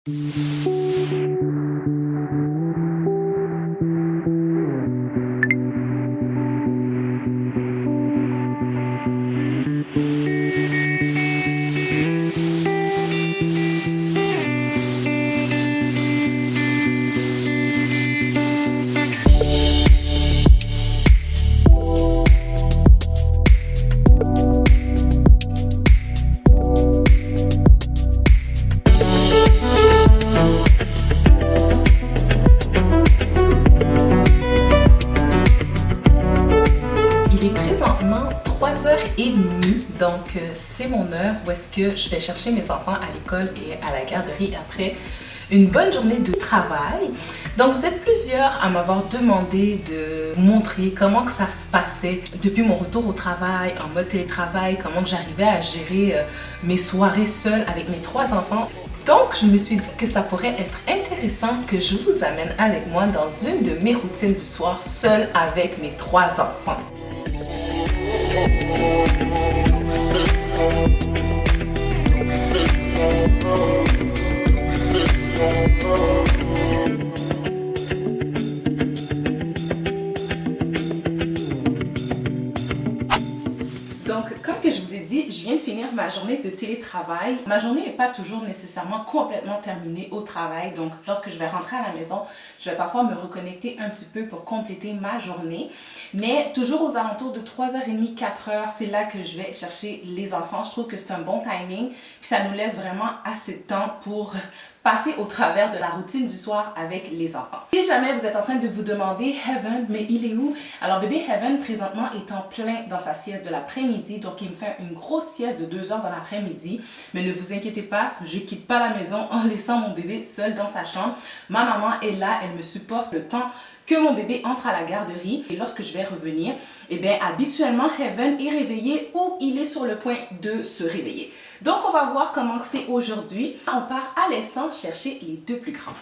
Il est présentement 3h30, donc c'est mon heure où est-ce que je vais chercher mes enfants à l'école et à la garderie après une bonne journée de travail. Donc vous êtes plusieurs à m'avoir demandé de vous montrer comment que ça se passait depuis mon retour au travail, en mode télétravail, comment que j'arrivais à gérer mes soirées seule avec mes 3 enfants. Donc je me suis dit que ça pourrait être intéressant que je vous amène avec moi dans une de mes routines du soir seule avec mes 3 enfants. Donc, comme que je vous ai dit, je viens de finir ma journée de télétravail. Ma journée n'est pas toujours nécessairement complètement terminée au travail. Donc, lorsque je vais rentrer à la maison, je vais parfois me reconnecter un petit peu pour compléter ma journée. Mais toujours aux alentours de 3h30, 4h, c'est là que je vais chercher les enfants. Je trouve que c'est un bon timing. Puis ça nous laisse vraiment assez de temps pour passer au travers de la routine du soir avec les enfants. Si jamais vous êtes en train de vous demander Heaven, mais il est où? Alors bébé Heaven présentement est en plein dans sa sieste de l'après-midi, donc il me fait une grosse sieste de 2 heures dans l'après-midi. Mais ne vous inquiétez pas, je quitte pas la maison en laissant mon bébé seul dans sa chambre. Ma maman est là, elle me supporte le temps que mon bébé entre à la garderie. Et lorsque je vais revenir, eh bien habituellement Heaven est réveillé ou il est sur le point de se réveiller. Donc on va voir comment c'est aujourd'hui. On part à l'instant chercher les 2 plus grands.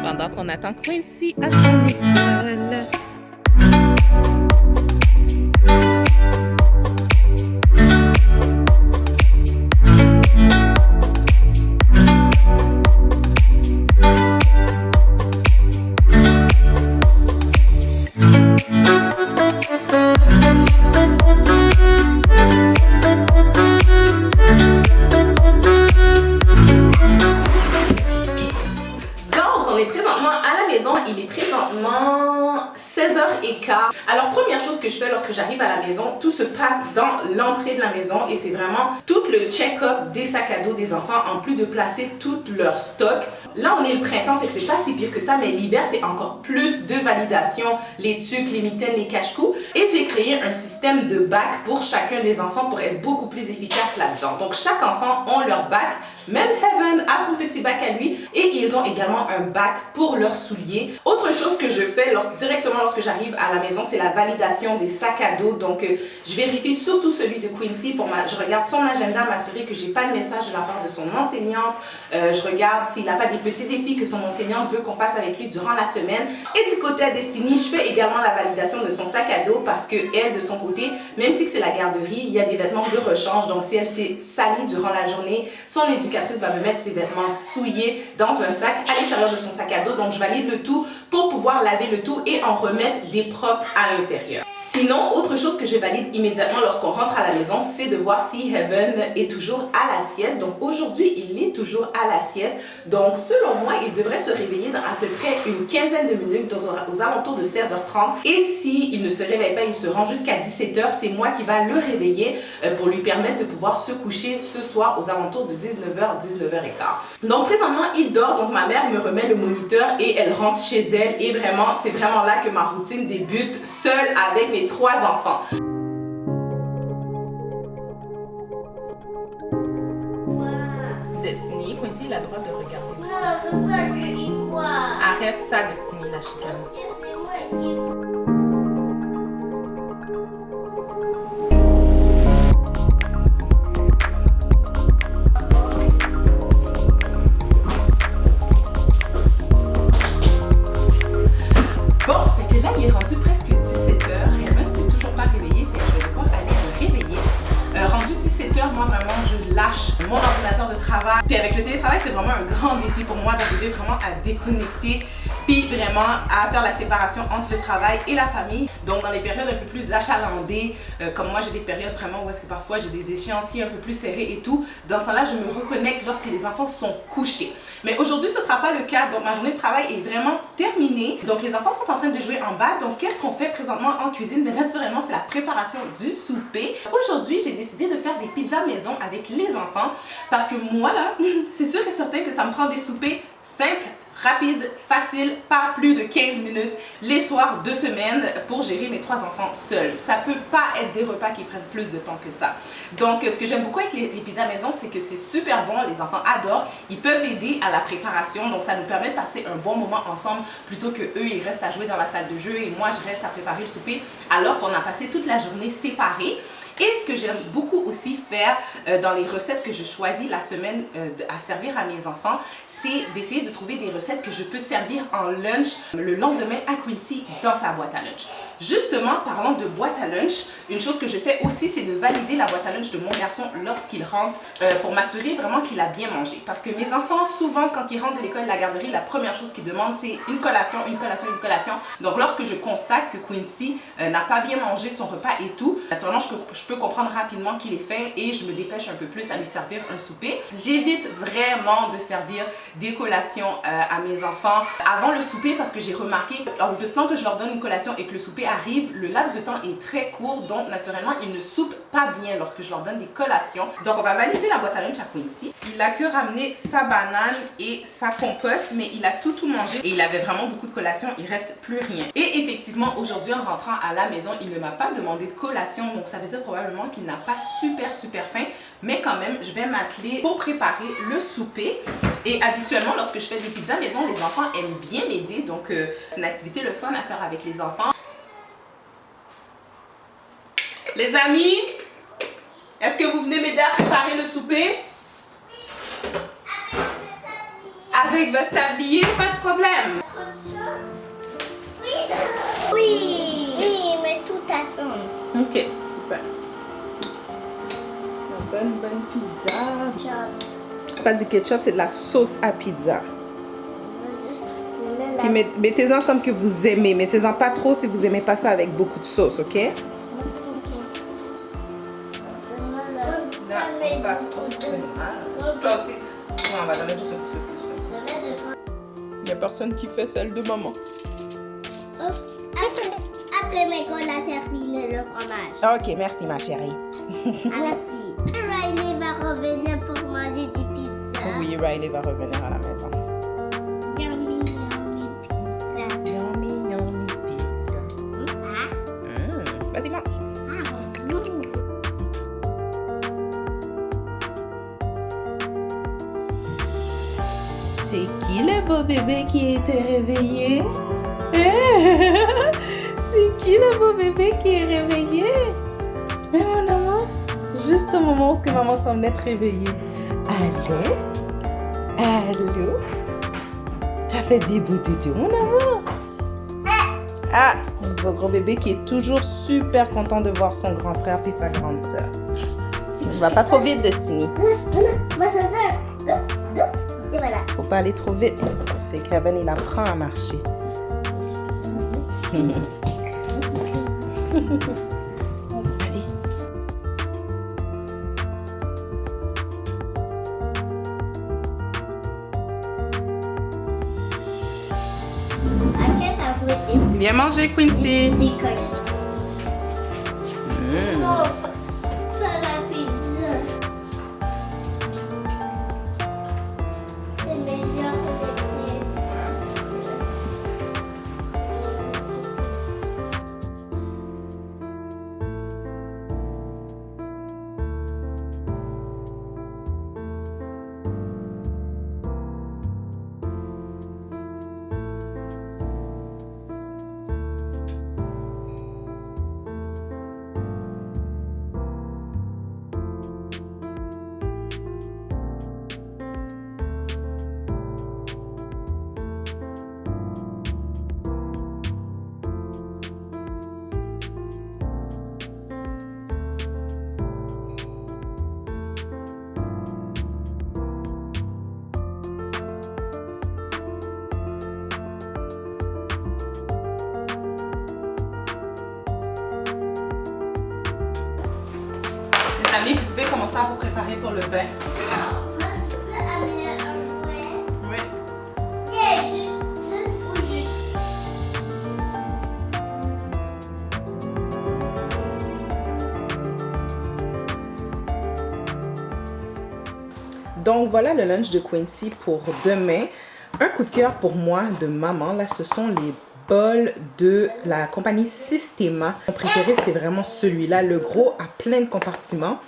Pendant qu'on attend Quincy à son école. Il est présentement 16h15. Alors première chose que je fais lorsque j'arrive à la maison, tout se passe dans l'entrée de la maison et c'est vraiment tout le check-up des sacs à dos des enfants en plus de placer tout leur stock. Là on est le printemps, fait que c'est pas si pire que ça, mais l'hiver c'est encore plus de validation, les tucs, les mitaines, les cache-cous. Et j'ai créé un système de bacs pour chacun des enfants pour être beaucoup plus efficace là-dedans. Donc chaque enfant a leur bac, même Heaven a son petit bac à lui et ils ont également un bac pour leurs souliers. Autre chose que je fais directement lorsque j'arrive à la maison, c'est la validation des sacs à dos. Donc je vérifie surtout celui de Quincy, je regarde son agenda, m'assurer que j'ai pas de message de la part de son enseignante. Je regarde s'il n'a pas des petits défis que son enseignant veut qu'on fasse avec lui durant la semaine. Et du côté à Destiny, je fais également la validation de son sac à dos parce que elle, de son côté, même si c'est la garderie, il y a des vêtements de rechange. Donc si elle s'est salie durant la journée, son éducatrice va me mettre ses vêtements souillés dans un sac à l'intérieur de son sac à dos. Donc je valide le tout pour pouvoir laver le tout et en remettre des propres à l'intérieur. Sinon, autre chose que je valide immédiatement lorsqu'on rentre à la maison, c'est de voir si Heaven est toujours à la sieste. Donc aujourd'hui, il est toujours à la sieste. Donc selon moi, il devrait se réveiller dans à peu près une quinzaine de minutes, donc aux alentours de 16h30. Et s'il ne se réveille pas, il se rend jusqu'à 17h, c'est moi qui va le réveiller pour lui permettre de pouvoir se coucher ce soir aux alentours de 19h, 19h15. Donc présentement, il dort, donc ma mère me remet le moniteur et elle rentre chez elle. Et vraiment, c'est vraiment là que ma routine débute, seule avec mes 3 enfants. Destiny, Quincy, il a le droit de regarder aussi. Arrête ça, Destiny, la chicane. ordinateur de travail. Puis avec le télétravail, c'est vraiment un grand défi pour moi d'arriver vraiment à déconnecter, puis vraiment à faire la séparation entre le travail et la famille. Donc dans les périodes un peu plus achalandées, comme moi j'ai des périodes vraiment où est-ce que parfois j'ai des échéanciers un peu plus serrés et tout, dans ce temps-là, je me reconnecte lorsque les enfants sont couchés. Mais aujourd'hui, ce ne sera pas le cas. Donc ma journée de travail est vraiment terminée. Donc les enfants sont en train de jouer en bas. Donc qu'est-ce qu'on fait présentement en cuisine? Mais naturellement, c'est la préparation du souper. Aujourd'hui, j'ai décidé de faire des pizzas maison avec les enfants parce que moi là, c'est sûr et certain que ça me prend des soupers simples, rapide, facile, pas plus de 15 minutes les soirs de semaine pour gérer mes 3 enfants seuls. Ça peut pas être des repas qui prennent plus de temps que ça. Donc, ce que j'aime beaucoup avec les pizzas maison, c'est que c'est super bon, les enfants adorent, ils peuvent aider à la préparation, donc ça nous permet de passer un bon moment ensemble plutôt que eux ils restent à jouer dans la salle de jeu et moi je reste à préparer le souper alors qu'on a passé toute la journée séparés. Et ce que j'aime beaucoup aussi faire dans les recettes que je choisis la semaine à servir à mes enfants, c'est d'essayer de trouver des recettes que je peux servir en lunch le lendemain à Quincy dans sa boîte à lunch. Justement, parlant de boîte à lunch, une chose que je fais aussi, c'est de valider la boîte à lunch de mon garçon lorsqu'il rentre pour m'assurer vraiment qu'il a bien mangé. Parce que mes enfants, souvent, quand ils rentrent de l'école de la garderie, la première chose qu'ils demandent, c'est une collation, une collation, une collation. Donc, lorsque je constate que Quincy n'a pas bien mangé son repas et tout, naturellement, je peux comprendre rapidement qu'il est faim et je me dépêche un peu plus à lui servir un souper. J'évite vraiment de servir des collations à mes enfants avant le souper parce que j'ai remarqué que le temps que je leur donne une collation et que le souper arrive, le laps de temps est très court, donc naturellement ils ne soupent pas bien lorsque je leur donne des collations. Donc on va valider la boîte à lunch à Quincy. Il a que ramené sa banane et sa compote, mais il a tout mangé et il avait vraiment beaucoup de collations, il reste plus rien. Et effectivement aujourd'hui en rentrant à la maison, il ne m'a pas demandé de collation, donc ça veut dire probablement qu'il n'a pas super faim, mais quand même je vais m'atteler pour préparer le souper. Et habituellement lorsque je fais des pizzas maison, les enfants aiment bien m'aider, donc c'est une activité le fun à faire avec les enfants. Les amis, est-ce que vous venez m'aider à préparer le souper? Avec votre tablier, pas de problème. Oui, mais tout ensemble. Ok, super. Une bonne pizza. C'est pas du ketchup, c'est de la sauce à pizza. Puis mettez-en comme que vous aimez. Mettez-en pas trop si vous aimez pas ça avec beaucoup de sauce, ok? Toi aussi. On va donner juste un petit peu plus. Il n'y a personne qui fait celle de maman. Après mes qu'on a terminé le fromage. Ok, merci ma chérie. Merci. Riley va revenir pour manger des pizzas. Oui, Riley va revenir à la maison. Yummy, yummy pizza. Yummy pizza. Vas-y, mange. C'est qui le beau bébé qui était réveillé? C'est qui le beau bébé qui est réveillé? Mais mon amour, juste au moment où maman semble être réveillée. Allô? Allô? T'as fait des beaux doudous, mon amour? Ah, le gros bébé qui est toujours super content de voir son grand frère et sa grande sœur. Tu vas pas trop vite, Destiny. Ma soeur. Et voilà. Faut pas aller trop vite. C'est Kevin, il apprend à marcher. Vas-y. Après, t'as joué Bien manger, Quincy. des colères. Non, pas la pizza. C'est meilleur que les commencer à vous préparer pour le bain. Non, moi, tu peux amener un jouet. Oui. Yeah, juste. Donc voilà le lunch de Quincy pour demain. Un coup de cœur pour moi de maman, là ce sont les bols de la compagnie Systema. Mon préféré c'est vraiment celui-là, le gros a plein de compartiments.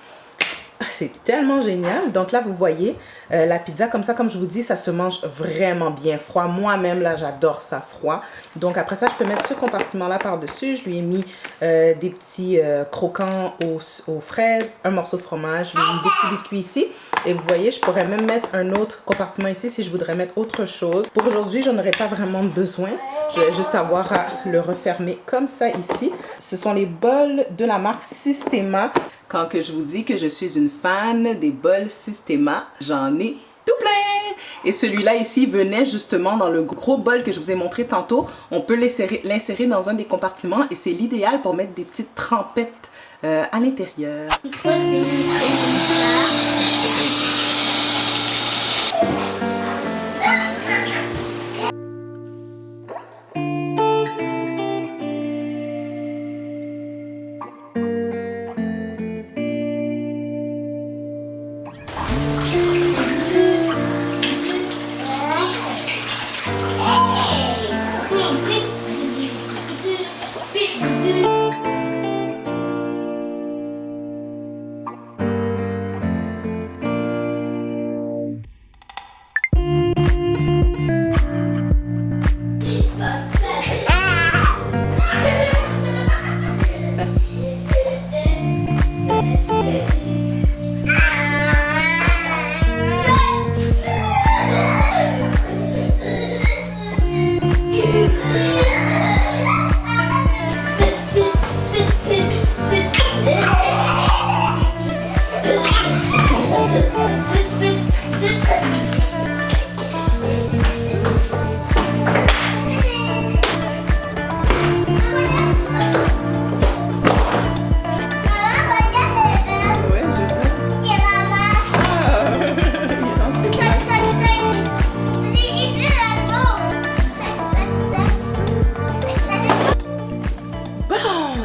C'est tellement génial. Donc là, vous voyez, la pizza comme ça, comme je vous dis, ça se mange vraiment bien froid. Moi-même, là, j'adore ça froid. Donc après ça, je peux mettre ce compartiment-là par-dessus. Je lui ai mis des petits croquants aux fraises, un morceau de fromage, je lui ai mis des petits biscuits ici. Et vous voyez, je pourrais même mettre un autre compartiment ici si je voudrais mettre autre chose. Pour aujourd'hui, j'en aurais pas vraiment besoin. Je vais juste avoir à le refermer comme ça ici. Ce sont les bols de la marque Systema. Quand que je vous dis que je suis une fan des bols Systema, j'en ai tout plein. Et celui-là ici venait justement dans le gros bol que je vous ai montré tantôt. On peut l'insérer dans un des compartiments et c'est l'idéal pour mettre des petites trempettes à l'intérieur.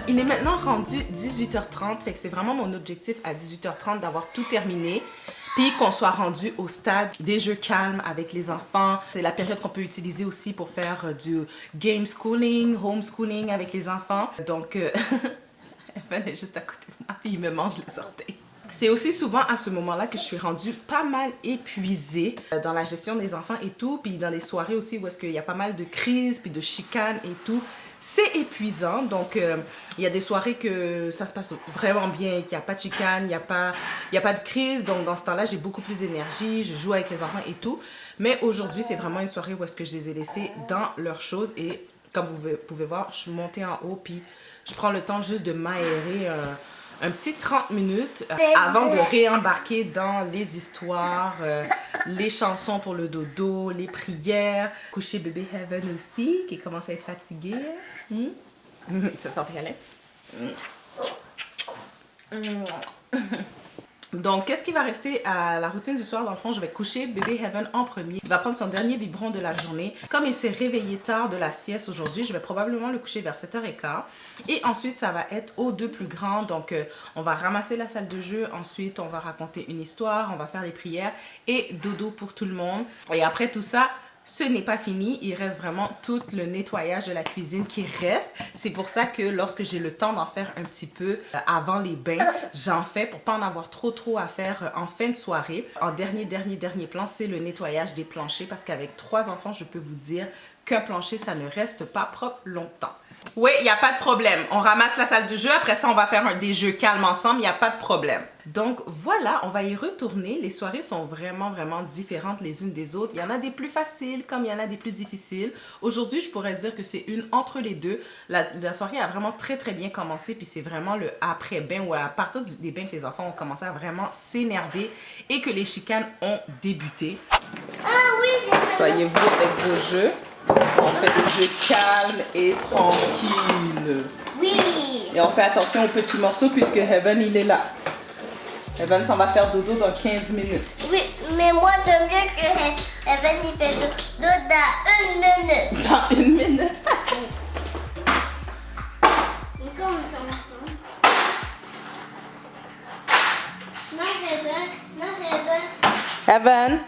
Il est maintenant rendu 18h30, fait que c'est vraiment mon objectif à 18h30 d'avoir tout terminé. Puis qu'on soit rendu au stade des jeux calmes avec les enfants. C'est la période qu'on peut utiliser aussi pour faire du game schooling, homeschooling avec les enfants. Donc, Evan est juste à côté de moi, puis il me mange les orteils. C'est aussi souvent à ce moment-là que je suis rendue pas mal épuisée dans la gestion des enfants et tout, puis dans les soirées aussi où est-ce qu'il y a pas mal de crises, puis de chicanes et tout. C'est épuisant, donc il y a des soirées que ça se passe vraiment bien, qu'il n'y a pas de chicane, il n'y a pas de crise, donc dans ce temps-là, j'ai beaucoup plus d'énergie, je joue avec les enfants et tout. Mais aujourd'hui, c'est vraiment une soirée où est-ce que je les ai laissés dans leurs choses et comme vous pouvez voir, je suis montée en haut, puis je prends le temps juste de m'aérer un petit 30 minutes avant de réembarquer dans les histoires, les chansons pour le dodo, les prières. Coucher bébé Heaven aussi, qui commence à être fatigué. Tu vas faire des câlins? Donc, qu'est-ce qui va rester à la routine du soir? Dans le fond, je vais coucher bébé Heaven en premier. Il va prendre son dernier biberon de la journée. Comme il s'est réveillé tard de la sieste aujourd'hui, je vais probablement le coucher vers 7h15. Et ensuite, ça va être aux deux plus grands. Donc, on va ramasser la salle de jeu. Ensuite, on va raconter une histoire. On va faire les prières et dodo pour tout le monde. Et après tout ça, ce n'est pas fini, il reste vraiment tout le nettoyage de la cuisine qui reste. C'est pour ça que lorsque j'ai le temps d'en faire un petit peu avant les bains, j'en fais pour pas en avoir trop à faire en fin de soirée. En dernier plan, c'est le nettoyage des planchers parce qu'avec 3 enfants, je peux vous dire qu'un plancher, ça ne reste pas propre longtemps. Oui, il n'y a pas de problème. On ramasse la salle de jeu. Après ça, on va faire des jeux calmes ensemble. Il n'y a pas de problème. Donc voilà, on va y retourner. Les soirées sont vraiment différentes les unes des autres. Il y en a des plus faciles comme il y en a des plus difficiles. Aujourd'hui, je pourrais dire que c'est une entre les deux. La soirée a vraiment très bien commencé. Puis c'est vraiment le après-bain ou à partir des bains que les enfants ont commencé à vraiment s'énerver et que les chicanes ont débuté. Ah oui, Soyez-vous avec vos jeux. On fait des jeux calmes et tranquilles. oui. Et on fait attention aux petits morceaux puisque Heaven, il est là. Evan s'en va faire dodo dans 15 minutes. Oui, mais moi j'aime bien que Evan il fait dodo dans 1 minute. Dans 1 minute? Mais comment on commence ça? Non, Evan. Non, Evan. Evan?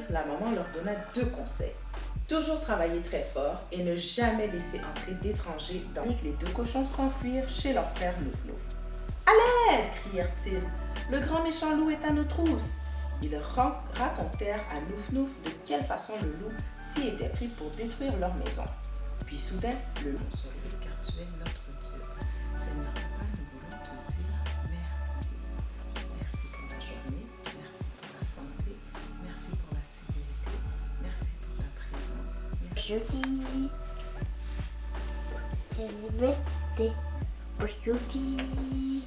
La maman leur donna 2 conseils. Toujours travailler très fort et ne jamais laisser entrer d'étrangers dans les 2 cochons s'enfuirent chez leur frère Nouf Nouf. « À l'aide !» crièrent-ils. « Le grand méchant loup est à nos trousses !» Ils racontèrent à Nouf Nouf de quelle façon le loup s'y était pris pour détruire leur maison. Puis soudain, le loup se leva car tu es notre Dieu. Seigneur Papa, nous voulons te dire merci. Merci pour la journée, merci pour la santé, merci pour la sécurité, merci pour ta présence. Merci. Jeudi.